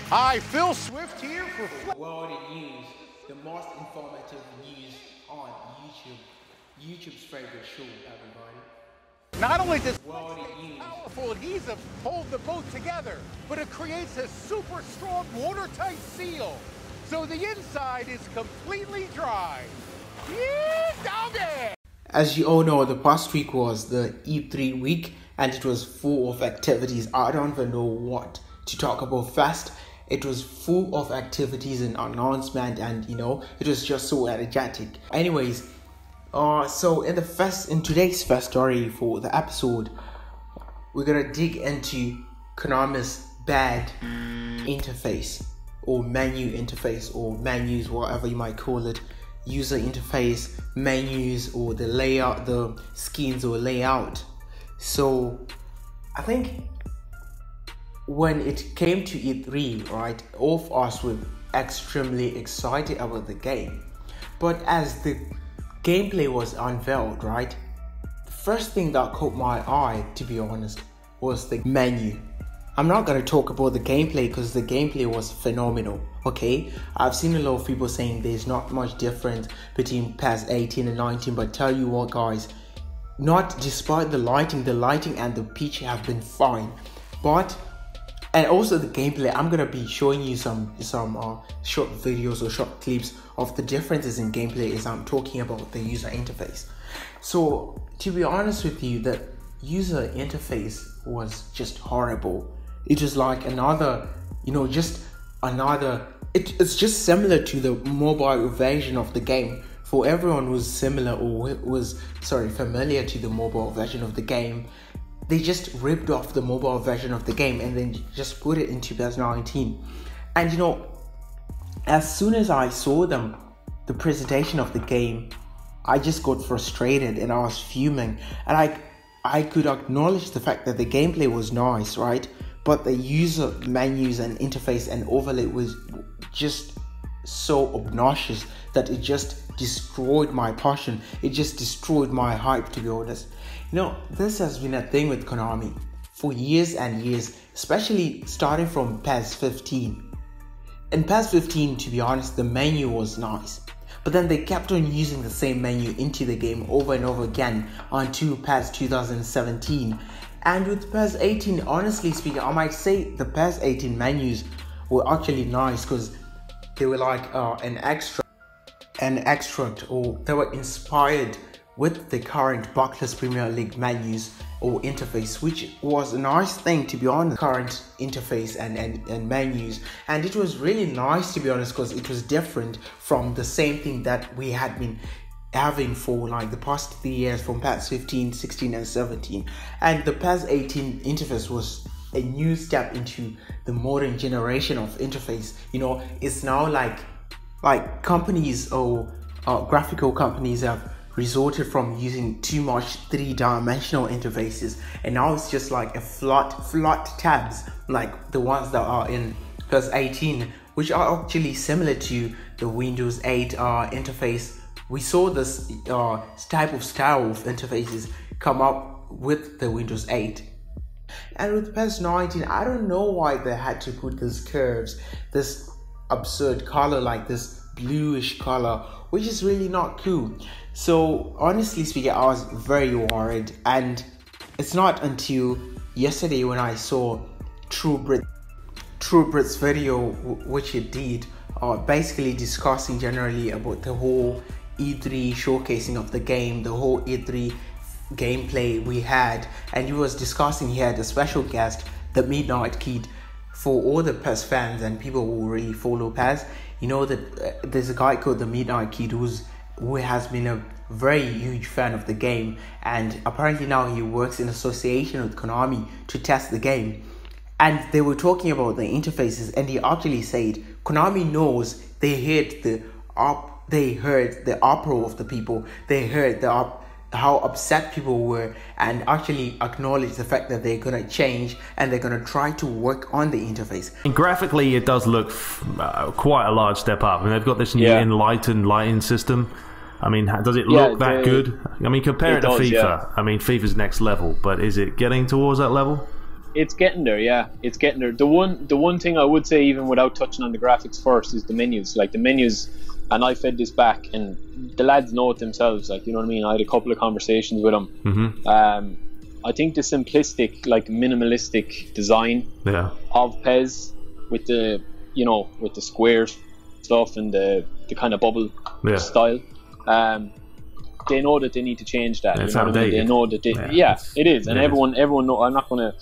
Hi, Phil Swift here for Worldie News, the most informative news on YouTube. YouTube's favorite show, everybody. Not only does Worldie News powerful adhesive hold the boat together, but it creates a super strong watertight seal, so the inside is completely dry. Yeah, doggy! As you all know, the past week was the E3 week and it was full of activities. I don't even know what to talk about first. It was full of activities and announcement, and it was just so energetic. Anyways, so in today's first story for the episode, we're gonna dig into Konami's bad interface or menu interface or menus, whatever you might call it, user interface, menus, or the layout, the skins or layout. So I think when it came to E3, right, all of us were extremely excited about the game. But as the gameplay was unveiled, right, the first thing that caught my eye, to be honest, was the menu. I'm not going to talk about the gameplay because the gameplay was phenomenal, okay? I've seen a lot of people saying there's not much difference between PES 18 and 19, but tell you what, guys, not despite the lighting and the pitch have been fine, and also the gameplay. I'm gonna be showing you some short videos or short clips of the differences in gameplay as I'm talking about the user interface. So to be honest with you, the user interface was just horrible. It was like another, it's just similar to the mobile version of the game. For everyone who's familiar to the mobile version of the game, they just ripped off the mobile version of the game and then just put it into PES 19. And as soon as I saw the presentation of the game, I just got frustrated and I was fuming. And I could acknowledge the fact that the gameplay was nice, right? But the user menus and interface and overlay was just so obnoxious that it just destroyed my passion. It just destroyed my hype, to be honest. This has been a thing with Konami for years and years, especially starting from PES 15. In PES 15, to be honest, the menu was nice, but then they kept on using the same menu into the game over and over again until PES 2017. And with PES 18, honestly speaking, I might say the PES 18 menus were actually nice because they were like an extract, or they were inspired with the current Barclays Premier League menus or interface, which was a nice thing, to be honest. Current interface and menus, and it was really nice, to be honest, because it was different from the same thing that we had been having for like the past 3 years from PES 15, 16 and 17. And the PES 18 interface was a new step into the modern generation of interface. It's now like companies or graphical companies have resorted from using too much three-dimensional interfaces, and now it's just like a flat tabs like the ones that are in PES 18, which are actually similar to the Windows 8 interface. We saw this style of interfaces come up with the Windows 8. And with PES 19, I don't know why they had to put these curves, this absurd color, like this bluish color, which is really not cool. So honestly speaking, I was very worried, and it's not until yesterday when I saw TheTrueBrits video, which it did, basically discussing generally about the whole E3 showcasing of the game, the whole E3 gameplay we had, and he was discussing, he had a special guest, the Midnight Kid. For all the PES fans and people who really follow PES, that there's a guy called the Midnight Kid who has been a very huge fan of the game, and apparently now he works in association with Konami to test the game. And they were talking about the interfaces, and he actually said Konami knows. They heard the uproar of the people. They heard how upset people were, and actually acknowledged the fact that they're going to change and they're going to try to work on the interface. And graphically, it does look quite a large step up. I mean, they've got this new enlightened lighting system. I mean, does it look that good? I mean, compare it to FIFA. Yeah. I mean, FIFA's next level, but is it getting towards that level? It's getting there, yeah. It's getting there. The one thing I would say, even without touching on the graphics first, is the menus. Like the menus, and I fed this back, and the lads know it themselves. Like, you know what I mean? I had a couple of conversations with them. Mm-hmm. I think the simplistic, like minimalistic design of PES with the, you know, with the square stuff and the kind of bubble style. They know that they need to change that. It's you know what I mean? They know that it is, and everyone know. I'm not gonna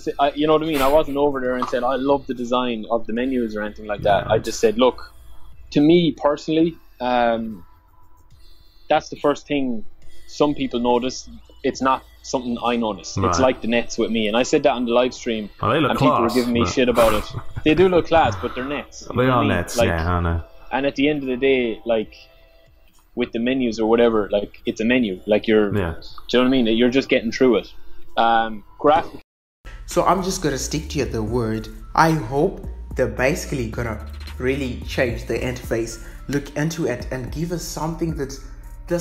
say. You know what I mean? I wasn't over there and said I love the design of the menus or anything like that. I just said, look, to me personally, that's the first thing some people notice. It's not something I notice. Right. It's like the nets with me, and I said that on the live stream, and people were giving me shit about it. They do look class, but they're nets. They are nets, like, I know. And at the end of the day, like, with the menus or whatever, like, it's a menu. Like, do you know what I mean? You're just getting through it. Graphic. So I'm just gonna stick to the word. I hope they're basically gonna really change the interface, look into it, and give us something that's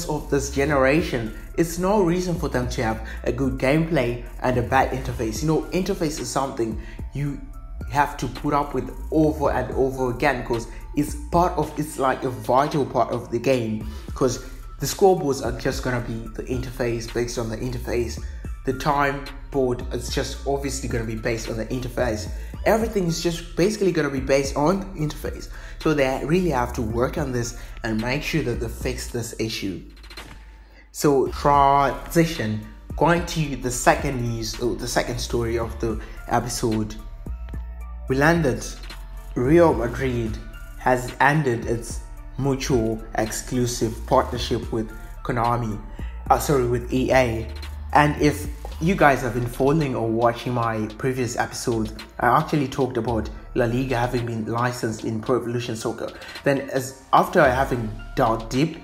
of this generation. It's no reason for them to have a good gameplay and a bad interface. You know, interface is something you have to put up with over and over again, because it's like a vital part of the game, because the scoreboards are just gonna be the interface, based on the interface. The time board is just obviously gonna be based on the interface. Everything is just basically gonna be based on the interface. So they really have to work on this and make sure that they fix this issue. So transition, going to the second news, or the second story of the episode. We landed Real Madrid has ended its mutual exclusive partnership with with EA. And if you guys have been following or watching my previous episodes, I actually talked about La Liga having been licensed in Pro Evolution Soccer. Then, after having dug deep,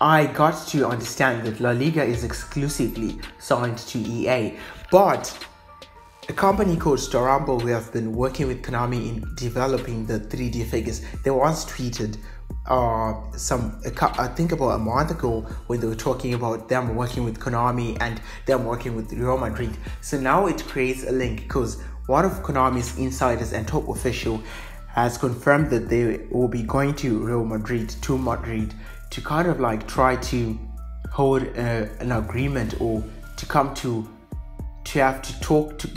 I got to understand that La Liga is exclusively signed to EA. But a company called Storambo, who have been working with Konami in developing the 3D figures, they once tweeted I think about a month ago, when they were talking about them working with Konami and them working with Real Madrid. So now it creates a link, because one of Konami's insiders and top official has confirmed that they will be going to Madrid to kind of like try to hold an agreement, or to come to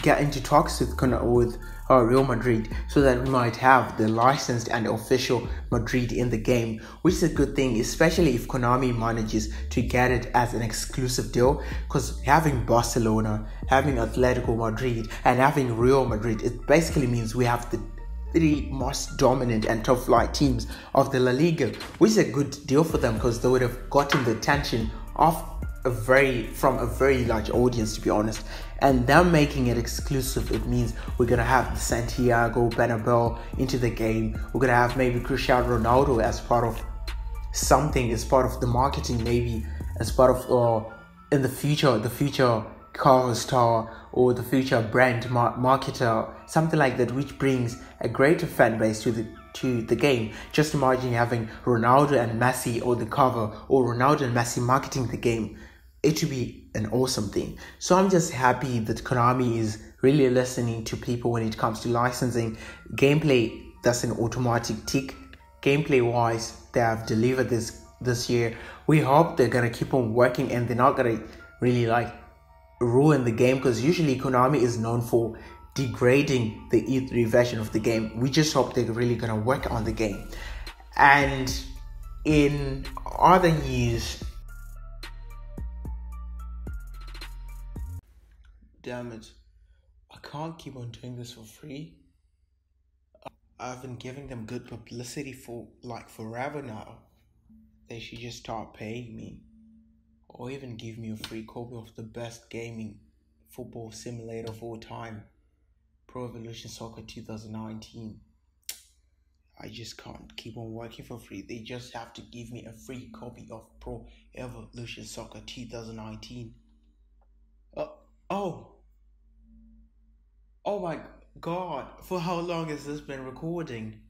get into talks with Real Madrid, so that we might have the licensed and official Madrid in the game, which is a good thing, especially if Konami manages to get it as an exclusive deal, because having Barcelona, having Atletico Madrid, and having Real Madrid, it basically means we have the three most dominant and top flight teams of the La Liga, which is a good deal for them, because they would have gotten the attention from a very large audience, to be honest. And them making it exclusive, it means we're gonna have the Santiago Bernabeu into the game. We're gonna have maybe Cristiano Ronaldo as part of something, as part of the marketing, maybe as part of in the future cover star, or the future brand marketer, something like that, which brings a greater fan base to the game. Just imagine having Ronaldo and Messi on the cover, or Ronaldo and Messi marketing the game. It would be an awesome thing. So I'm just happy that Konami is really listening to people when it comes to licensing. Gameplay, that's an automatic tick. Gameplay wise, they have delivered this year. We hope they're gonna keep on working, and they're not gonna really like ruin the game, because usually Konami is known for degrading the E3 version of the game. We just hope they're really gonna work on the game. And in other news, damn it, I can't keep on doing this for free. I've been giving them good publicity for like forever now. They should just start paying me, or even give me a free copy of the best gaming football simulator of all time, Pro Evolution Soccer 2019. I just can't keep on working for free. They just have to give me a free copy of Pro Evolution Soccer 2019. Oh my god, for how long has this been recording?